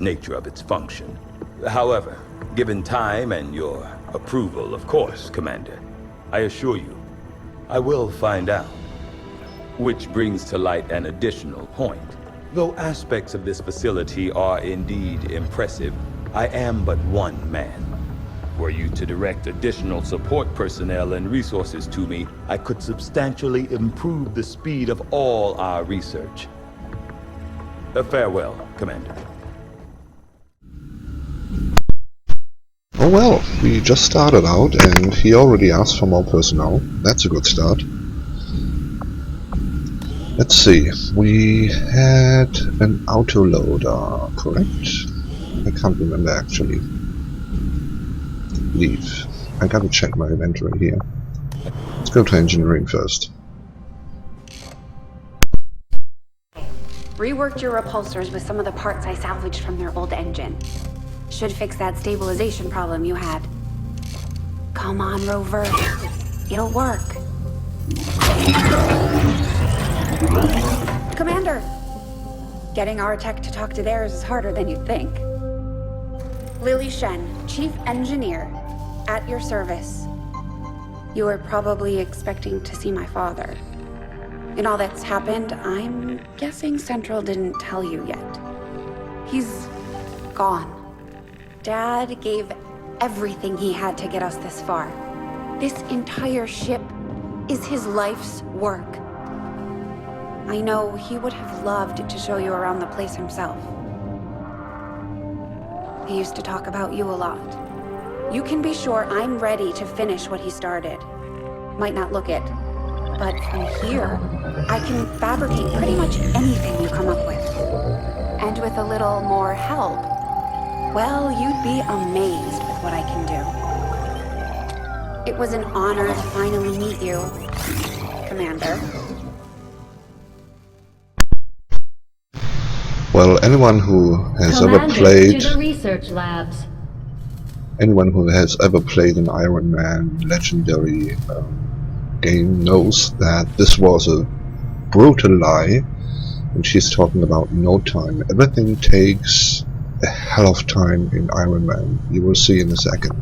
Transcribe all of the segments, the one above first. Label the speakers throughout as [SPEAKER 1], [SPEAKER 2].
[SPEAKER 1] nature of its function. However, given time and your approval, of course, Commander, I assure you, I will find out. Which brings to light an additional point. Though aspects of this facility are indeed impressive, I am but one man. Were you to direct additional support personnel and resources to me, I could substantially improve the speed of all our research. Farewell, Commander.
[SPEAKER 2] Oh well, we just started out and he already asked for more personnel. That's a good start. Let's see, we had an autoloader, correct? I can't remember actually. Leave. I gotta check my inventory here. Let's go to engineering first.
[SPEAKER 3] Reworked your repulsors with some of the parts I salvaged from their old engine. Should fix that stabilization problem you had. Come on, Rover. It'll work. Commander! Getting our tech to talk to theirs is harder than you'd think. Lily Shen, Chief Engineer, at your service. You were probably expecting to see my father. In all that's happened, I'm guessing Central didn't tell you yet. He's gone. Dad gave everything he had to get us this far. This entire ship is his life's work. I know he would have loved to show you around the place himself. He used to talk about you a lot. You can be sure I'm ready to finish what he started. Might not look it, but from here, I can fabricate pretty much anything you come up with. And with a little more help, well, you'd be amazed with what I can do. It was an honor to finally meet you, Commander.
[SPEAKER 2] Well, anyone who has ever played
[SPEAKER 4] to the research labs.
[SPEAKER 2] Anyone who has ever played an Ironman Legendary game knows that this was a brutal lie, and she's talking about no time. Everything takes a hell of time in Ironman. You will see in a second.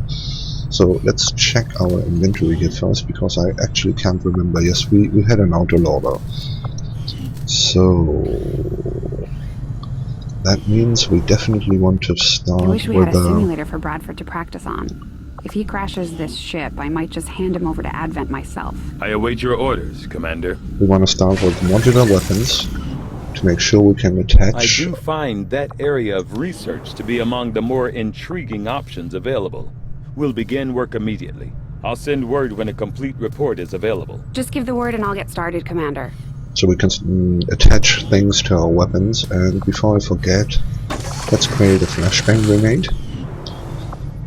[SPEAKER 2] So let's check our inventory here first, because I actually can't remember. Yes, we had an autoloader. So that means we definitely want to start with
[SPEAKER 3] I wish we had a simulator for Bradford to practice on. If he crashes this ship, I might just hand him over to Advent myself.
[SPEAKER 1] I await your orders, Commander.
[SPEAKER 2] We want to start with modular weapons to make sure we can attach.
[SPEAKER 1] I do find that area of research to be among the more intriguing options available. We'll begin work immediately. I'll send word when a complete report is available.
[SPEAKER 3] Just give the word and I'll get started, Commander.
[SPEAKER 2] So we can attach things to our weapons, and before I forget, let's create a flashbang grenade.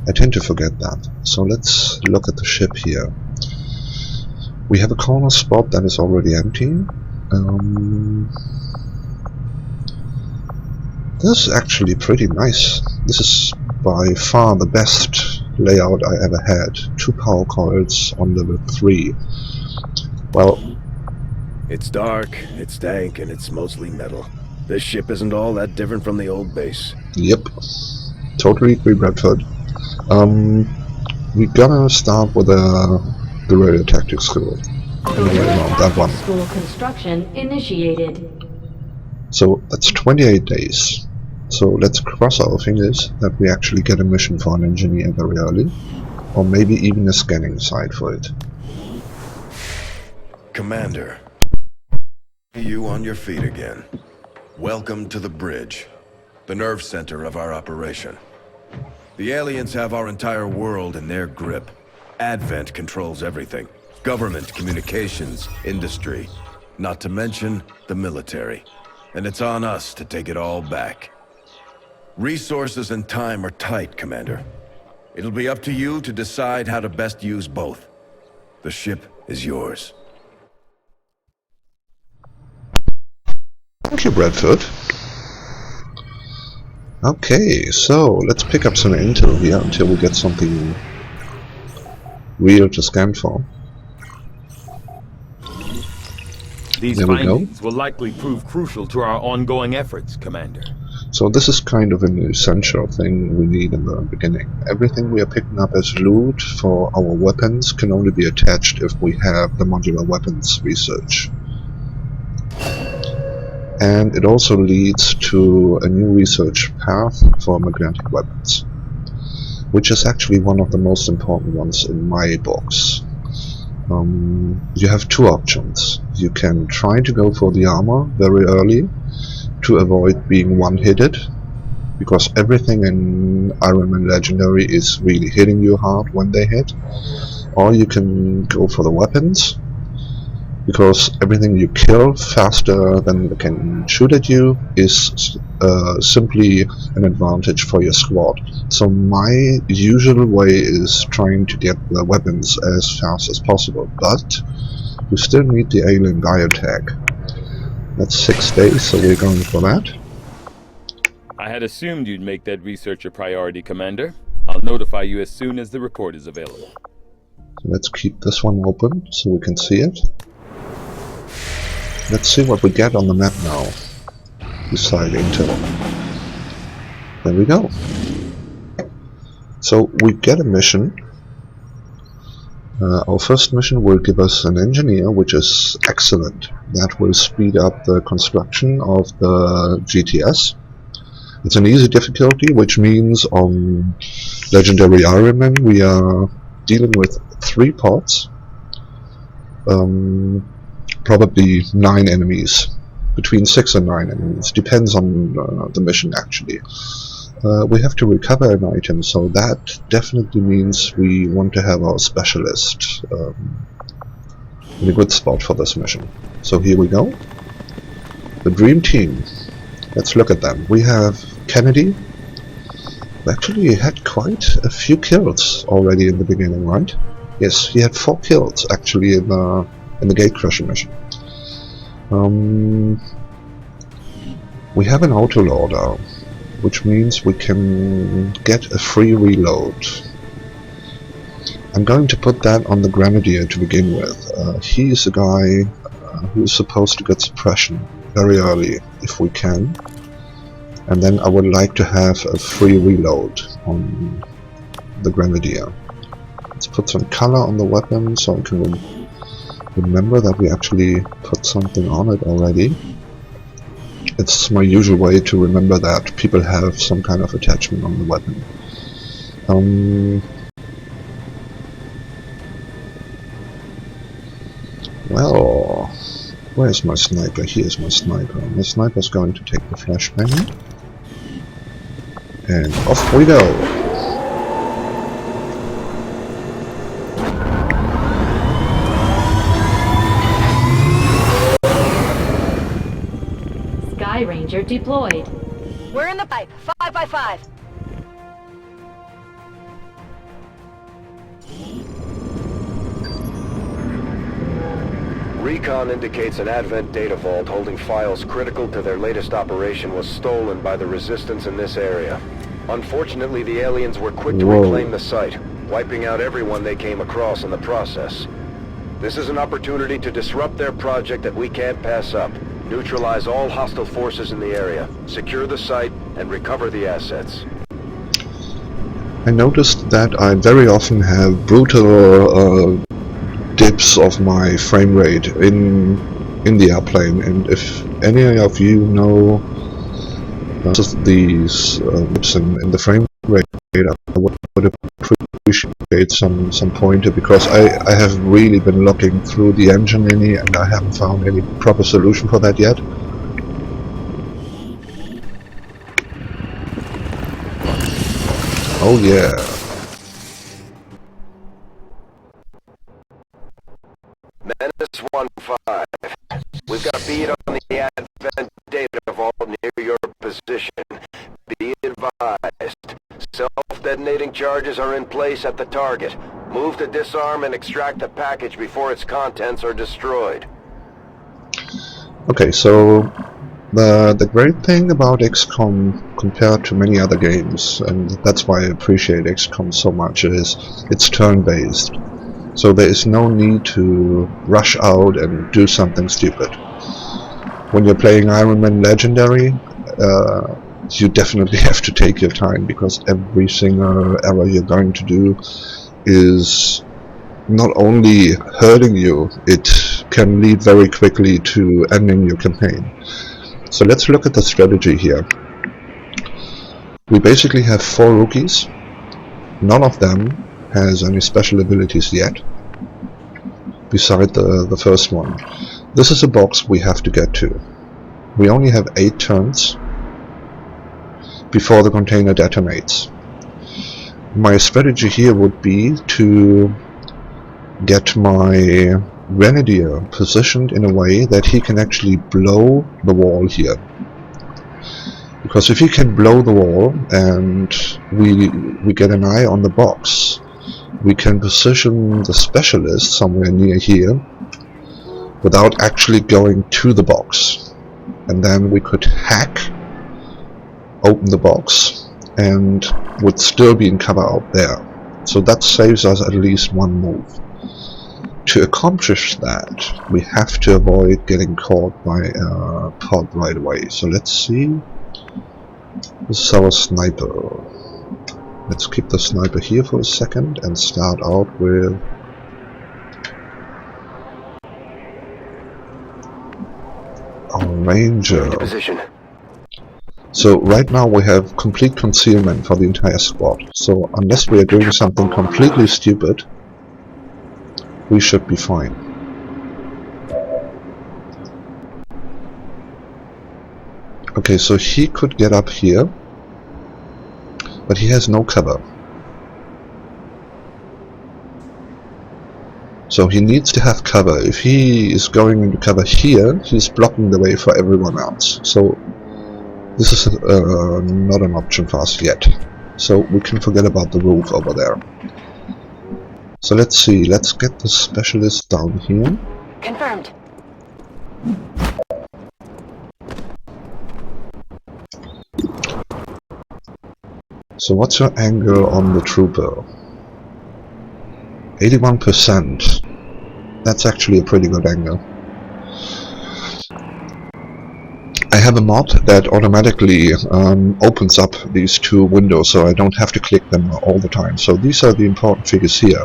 [SPEAKER 2] I tend to forget that. So let's look at the ship here. We have a corner spot that is already empty. This is actually pretty nice. This is by far the best layout I ever had. 2 power coils on level 3. Well,
[SPEAKER 5] it's dark, it's dank, and it's mostly metal. This ship isn't all that different from the old base.
[SPEAKER 2] Yep. Totally agree, Bradford. We're gonna start with the radio tactics school. That one.
[SPEAKER 4] School construction initiated.
[SPEAKER 2] So that's 28 days. So let's cross our fingers that we actually get a mission for an engineer very early. Or maybe even a scanning site for it.
[SPEAKER 5] Commander, you on your feet again. Welcome to the bridge, the nerve center of our operation. The aliens have our entire world in their grip. Advent controls everything. Government, communications, industry. Not to mention the military. And it's on us to take it all back. Resources and time are tight, Commander. It'll be up to you to decide how to best use both. The ship is yours.
[SPEAKER 2] Thank you, Bradford. Okay, so let's pick up some intel here until we get something real to scan for.
[SPEAKER 1] These findings will likely prove crucial to our ongoing efforts, Commander.
[SPEAKER 2] So this is kind of an essential thing we need in the beginning. Everything we are picking up as loot for our weapons can only be attached if we have the modular weapons research. And it also leads to a new research path for magnetic weapons, which is actually one of the most important ones in my books. You have two options. You can try to go for the armor very early to avoid being one-hitted, because everything in Ironman Legendary is really hitting you hard when they hit. Or you can go for the weapons, because everything you kill faster than they can shoot at you is simply an advantage for your squad. So my usual way is trying to get the weapons as fast as possible, but we still need the alien biotech. That's 6 days, so we're going for that.
[SPEAKER 1] I had assumed you'd make that research a priority, Commander. I'll notify you as soon as the report is available.
[SPEAKER 2] So let's keep this one open so we can see it. Let's see what we get on the map now, beside Intel. There we go. So we get a mission. Our first mission will give us an engineer, which is excellent. That will speed up the construction of the GTS. It's an easy difficulty, which means on Legendary Ironman we are dealing with 3 pods. Probably 9 enemies, between 6 and 9 enemies, depends on the mission actually. We have to recover an item, so that definitely means we want to have our specialist in a good spot for this mission. So here we go. The dream team. Let's look at them. We have Kennedy. We actually had quite a few kills already in the beginning, right? Yes, he had 4 kills actually in the Gatecrusher mission. We have an autoloader, which means we can get a free reload. I'm going to put that on the Grenadier to begin with. He is a guy who is supposed to get suppression very early, if we can. And then I would like to have a free reload on the Grenadier. Let's put some color on the weapon so I can remember that we actually put something on it already. It's my usual way to remember that people have some kind of attachment on the weapon. Well, where's my sniper? Here's my sniper. My sniper's going to take the flashbang. And off we go!
[SPEAKER 4] Sky Ranger deployed.
[SPEAKER 6] We're in the pipe. 5 by 5.
[SPEAKER 5] Recon indicates an Advent data vault holding files critical to their latest operation was stolen by the Resistance in this area. Unfortunately, the aliens were quick to reclaim the site, wiping out everyone they came across in the process. This is an opportunity to disrupt their project that we can't pass up. Neutralize all hostile forces in the area, secure the site, and recover the assets.
[SPEAKER 2] I noticed that I very often have brutal dips of my frame rate in the airplane, and if any of you know these dips in the frame rate, I would appreciate some pointer, because I have really been looking through the engine mini and I haven't found any proper solution for that yet. Oh yeah.
[SPEAKER 5] Menace 1-5. We've got bead on the Advent data vault near your position. Be advised. Self-detonating charges are in place at the target. Move to disarm and extract the package before its contents are destroyed.
[SPEAKER 2] Okay, so the great thing about XCOM compared to many other games, and that's why I appreciate XCOM so much, is it's turn-based. So there is no need to rush out and do something stupid. When you're playing Ironman Legendary, you definitely have to take your time, because every single error you're going to do is not only hurting you, it can lead very quickly to ending your campaign. So let's look at the strategy here. We basically have 4 rookies. None of them has any special abilities yet, beside the first one. This is a box we have to get to. We only have 8 turns before the container detonates. My strategy here would be to get my Grenadier positioned in a way that he can actually blow the wall here. Because if he can blow the wall and we get an eye on the box, we can position the specialist somewhere near here without actually going to the box. And then we could hack, open the box, and would still be in cover out there. So that saves us at least one move. To accomplish that, we have to avoid getting caught by a pod right away. So let's see. This is our sniper. Let's keep the sniper here for a second and start out with our ranger.
[SPEAKER 5] Position.
[SPEAKER 2] So right now we have complete concealment for the entire squad. So unless we are doing something completely stupid, we should be fine. Okay, so he could get up here, but he has no cover. So he needs to have cover. If he is going into cover here, he's blocking the way for everyone else. So this is not an option for us yet. So we can forget about the roof over there. So let's see, let's get the specialist down here.
[SPEAKER 6] Confirmed.
[SPEAKER 2] So what's your angle on the trooper? 81%. That's actually a pretty good angle. I have a mod that automatically opens up these 2 windows, so I don't have to click them all the time. So these are the important figures here.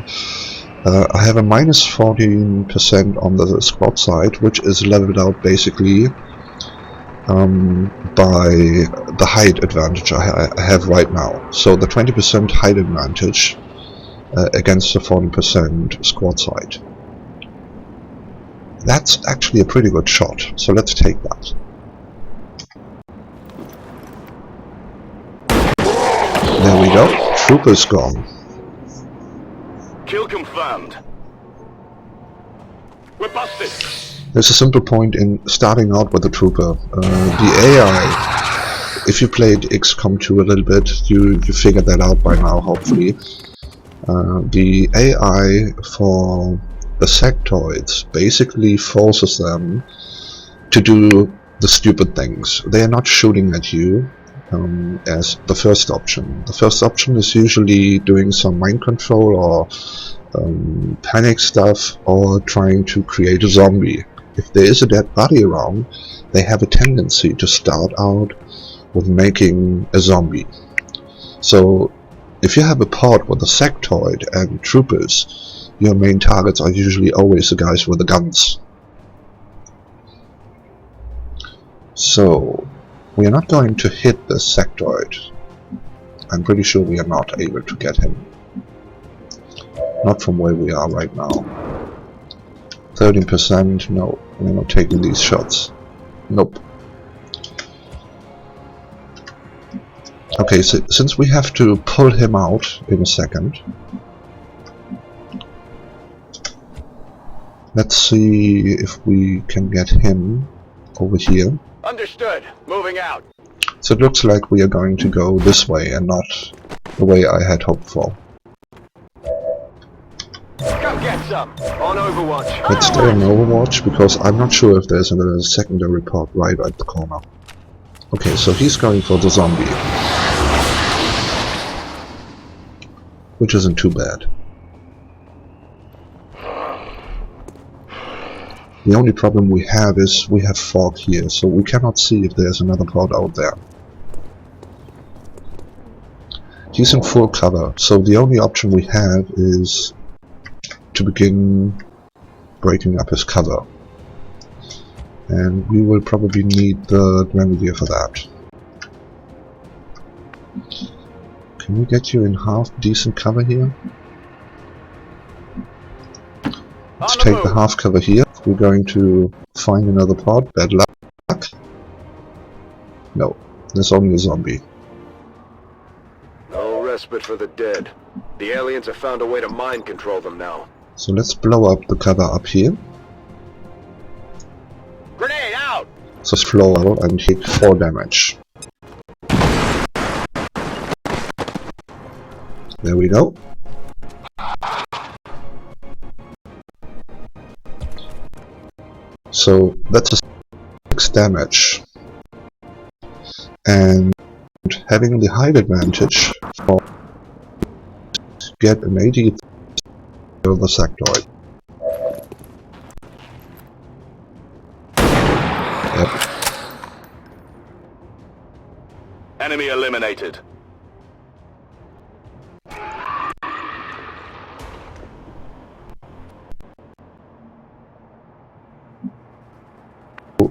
[SPEAKER 2] I have a minus 14% on the squad side, which is leveled out basically by the height advantage I have right now. So the 20% height advantage against the 40% squad side. That's actually a pretty good shot, so let's take that. There we go, trooper's gone.
[SPEAKER 5] Kill confirmed. We're busted.
[SPEAKER 2] There's a simple point in starting out with a trooper. The AI, if you played XCOM 2 a little bit, you figured that out by now, hopefully. The AI for the sectoids basically forces them to do the stupid things. They are not shooting at you as the first option. The first option is usually doing some mind control or panic stuff, or trying to create a zombie. If there is a dead body around, they have a tendency to start out with making a zombie. So if you have a pod with a sectoid and troopers, your main targets are usually always the guys with the guns. So we are not going to hit the sectoid. I'm pretty sure we are not able to get him. Not from where we are right now. 13%, no, we're not taking these shots. Nope. Okay, so since we have to pull him out in a second, let's see if we can get him over here.
[SPEAKER 5] Understood. Moving out.
[SPEAKER 2] So it looks like we are going to go this way and not the way I had hoped for.
[SPEAKER 5] Come get some. On Overwatch.
[SPEAKER 2] Let's stay on Overwatch, because I'm not sure if there's a secondary pod right at the corner. Okay, so he's going for the zombie, which isn't too bad. The only problem we have is we have fog here, so we cannot see if there's another pod out there. He's in full cover, so the only option we have is to begin breaking up his cover. And we will probably need the Grenadier for that. Can we get you in half decent cover here? Let's take the half cover here. We're going to find another pod. Bad luck. No, there's only a zombie.
[SPEAKER 5] No respite for the dead. The aliens have found a way to mind control them now.
[SPEAKER 2] So let's blow up the cover up here.
[SPEAKER 5] Grenade out!
[SPEAKER 2] So flow out and take 4 damage. There we go. So that's a 6 damage. And having the height advantage for get an 80 of the sectoid. Yep.
[SPEAKER 5] Enemy eliminated.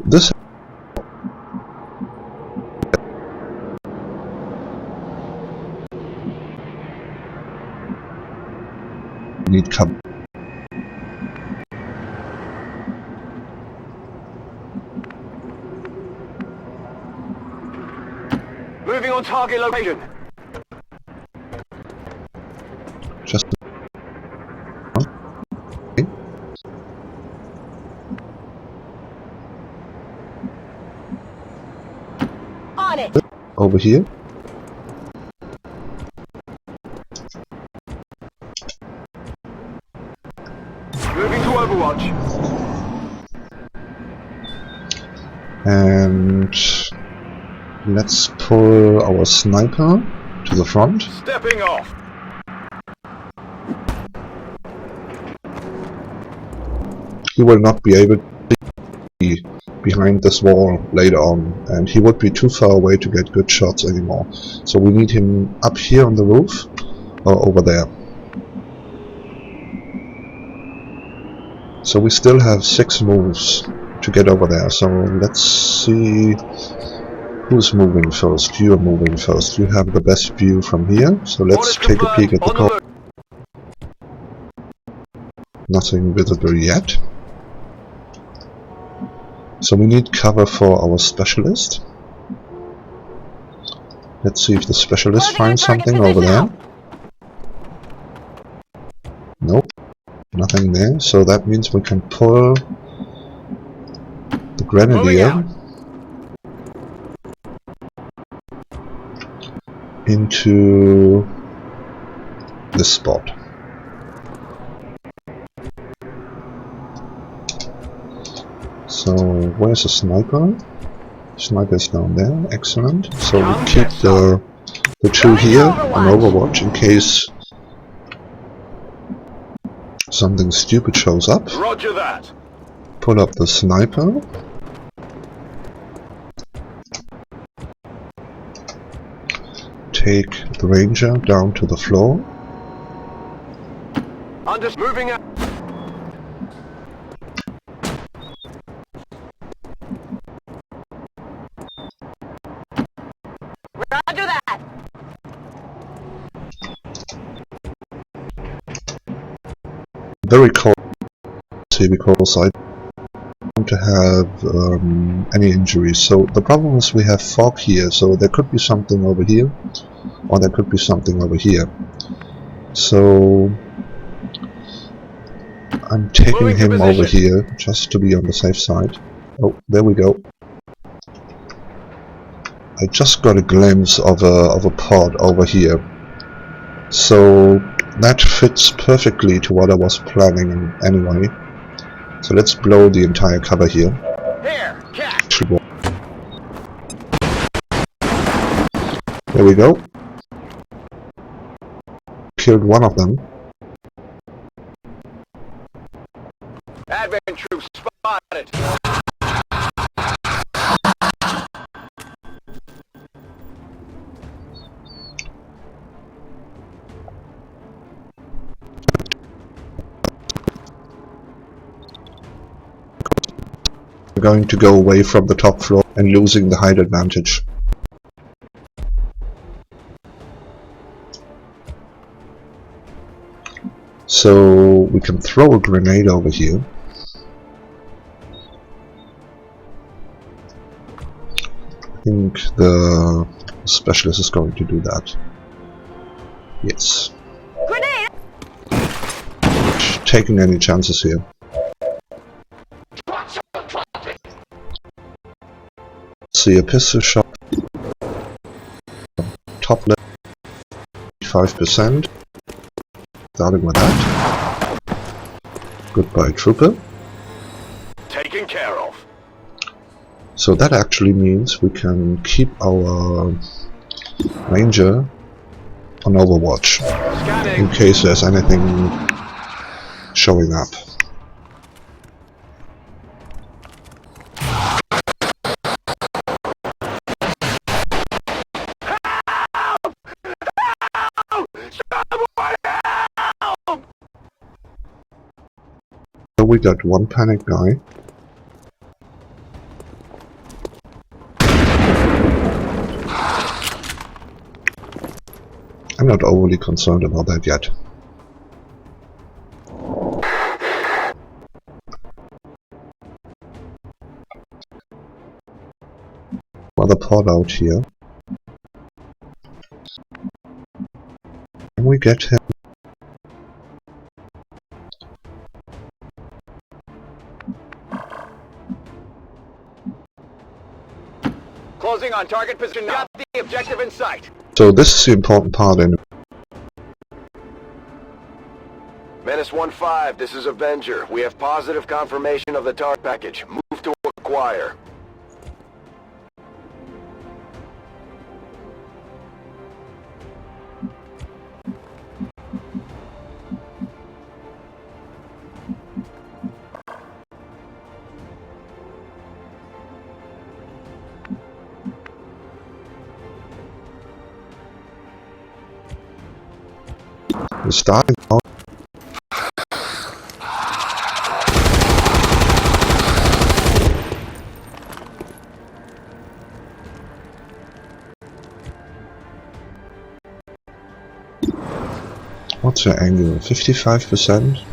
[SPEAKER 2] This need cover.
[SPEAKER 5] Moving on target location.
[SPEAKER 2] Just
[SPEAKER 6] On it!
[SPEAKER 2] over here.
[SPEAKER 5] Moving to Overwatch.
[SPEAKER 2] And let's pull our sniper to the front.
[SPEAKER 5] Stepping off.
[SPEAKER 2] He will not be able to be behind this wall later on, and he would be too far away to get good shots anymore. So we need him up here on the roof or over there. So we still have 6 moves to get over there, so let's see who's moving first. You are moving first. You have the best view from here, so let's take a peek at the code. Nothing visible yet. So we need cover for our specialist. Let's see if the specialist finds something over there. Nope, nothing there. So that means we can pull the Grenadier into this spot. So where's the sniper? Sniper is down there. Excellent. So we keep the 2 here on Overwatch in case something stupid shows up.
[SPEAKER 5] Roger that.
[SPEAKER 2] Pull up the sniper. Take the ranger down to the floor.
[SPEAKER 5] I'm just moving out.
[SPEAKER 6] Roger that!
[SPEAKER 2] Very cold because I don't have any injuries. So the problem is we have fog here, so there could be something over here, or there could be something over here. So I'm taking him over here just to be on the safe side. Oh, there we go. I just got a glimpse of a pod over here. So that fits perfectly to what I was planning anyway. So let's blow the entire cover here.
[SPEAKER 5] Here, catch.
[SPEAKER 2] There we go. Killed one of them.
[SPEAKER 5] Advent troops spotted.
[SPEAKER 2] going to go away from the top floor and losing the height advantage. So we can throw a grenade over here. I think the specialist is going to do that. Yes.
[SPEAKER 6] Grenade!
[SPEAKER 2] Taking any chances here. See a pistol shot. Top left 5%. Starting with that. Goodbye, trooper.
[SPEAKER 5] Taken care of.
[SPEAKER 2] So that actually means we can keep our ranger on overwatch in case there's anything showing up. So we got one panic guy. I'm not overly concerned about that yet. Another pod out here. Can we get him?
[SPEAKER 5] Closing on target position. Got the objective in sight.
[SPEAKER 2] So this is the important part in
[SPEAKER 5] Menace 1-5, this is Avenger. We have positive confirmation of the target package. Move to acquire.
[SPEAKER 2] We're starting out. What's the angle? 55%?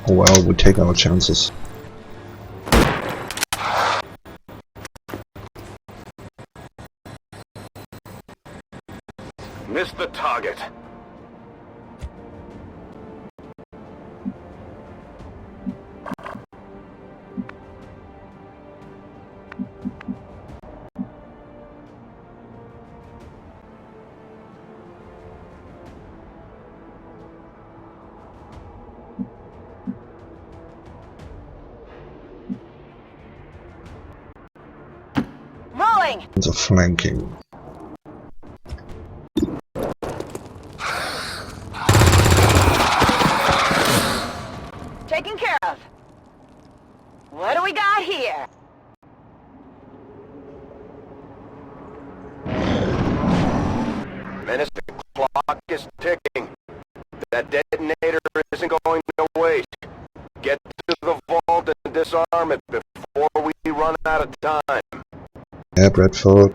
[SPEAKER 2] Oh well, we take our chances.
[SPEAKER 5] Missed the target.
[SPEAKER 6] Rolling!
[SPEAKER 2] It's a flanking.
[SPEAKER 6] Taken care of. What do we got here?
[SPEAKER 5] Menace, the clock is ticking. That detonator isn't going to waste. Get to the vault and disarm it before we run out of time.
[SPEAKER 2] Yeah, Bradford.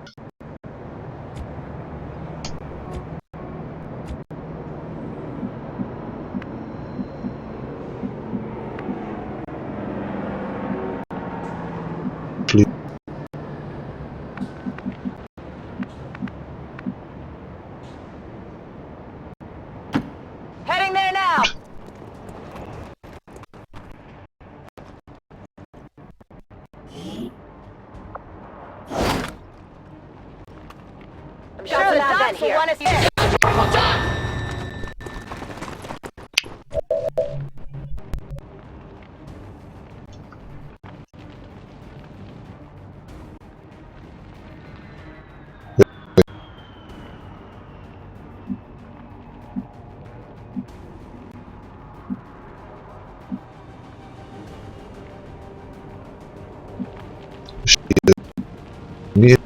[SPEAKER 6] Heading there now! I'm sure the docs will want us here.
[SPEAKER 2] Near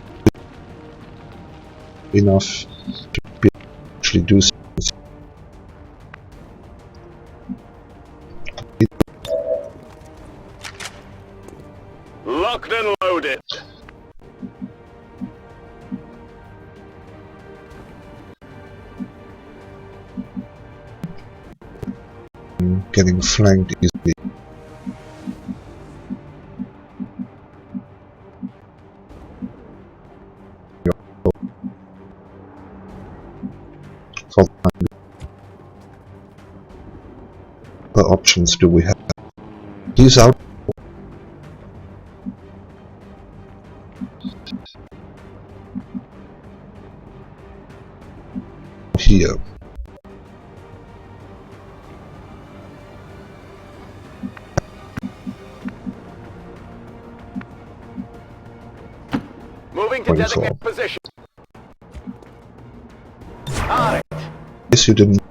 [SPEAKER 2] enough to be actually do something. getting flanked easily. For what options do we have? He's out. Here.
[SPEAKER 5] Moving to designated position. On it.
[SPEAKER 2] Yes, you didn't.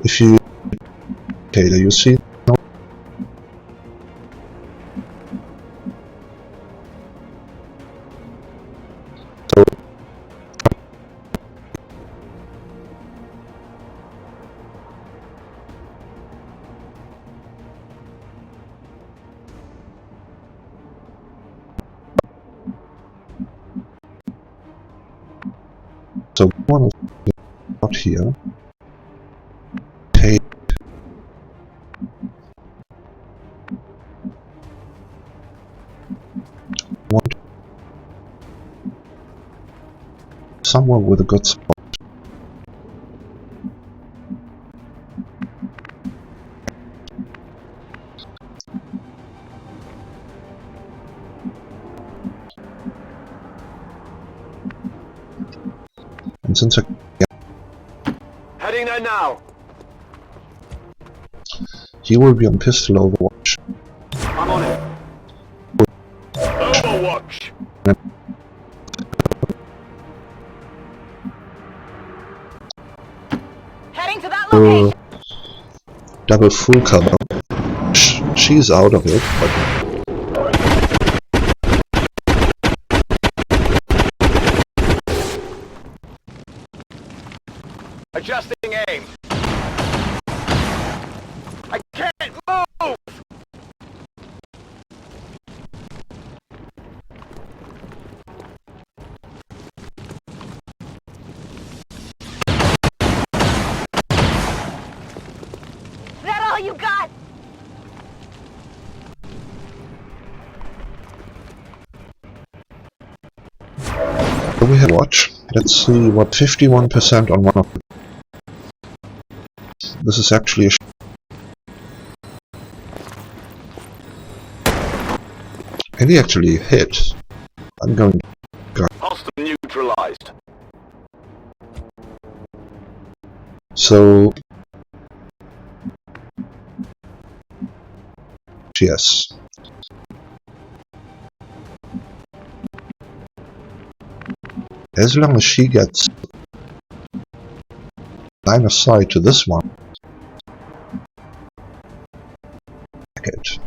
[SPEAKER 2] If you Taylor, you see. So one of out here. Take one somewhere with a good spot. And since I
[SPEAKER 5] Heading there now.
[SPEAKER 2] he will be on pistol overwatch.
[SPEAKER 5] I'm on it. Overwatch.
[SPEAKER 6] Heading to that location.
[SPEAKER 2] Double full cover. She's out of it, but
[SPEAKER 5] Adjusting aim. I can't move!
[SPEAKER 6] Is that all you got?
[SPEAKER 2] we have watch. Let's see what 51% on one of them. This is actually a and he actually hit. I'm going to
[SPEAKER 5] Hostile neutralized.
[SPEAKER 2] so yes. As long as she gets line of sight to this one. It.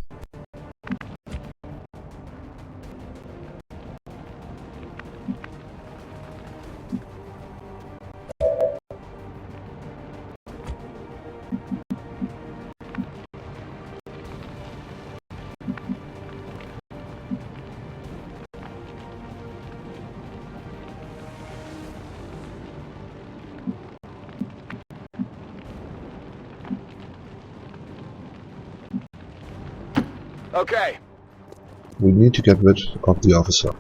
[SPEAKER 5] Okay.
[SPEAKER 2] We need to get rid of the officer.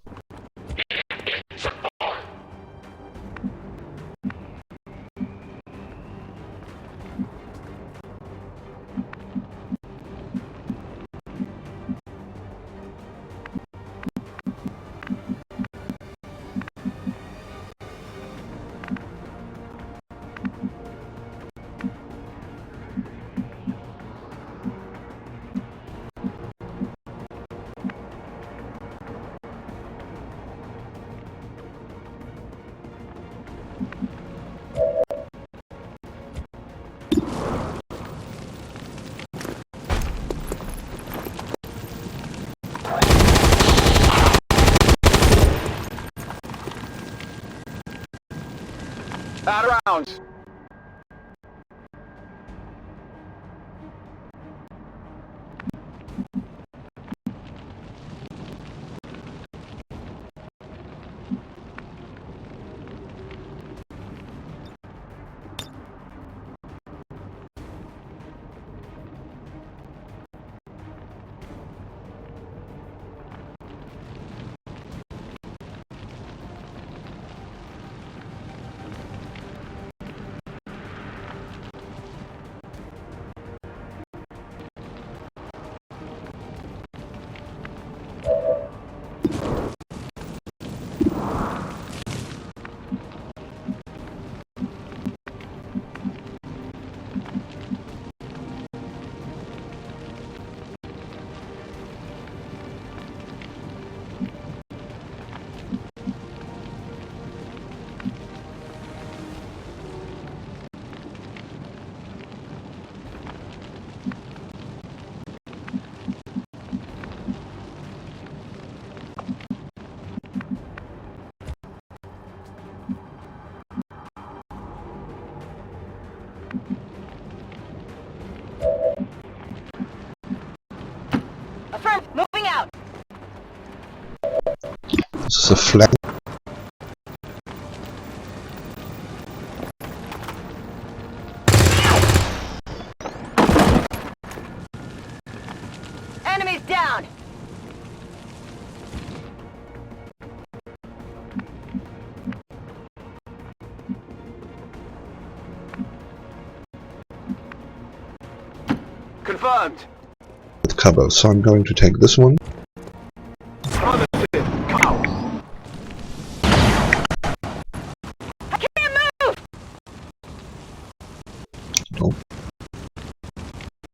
[SPEAKER 5] Out of rounds.
[SPEAKER 6] Affirm, moving out.
[SPEAKER 2] This is a flank.
[SPEAKER 6] Enemies down. Confirmed.
[SPEAKER 2] With cover, so I'm going to take this one.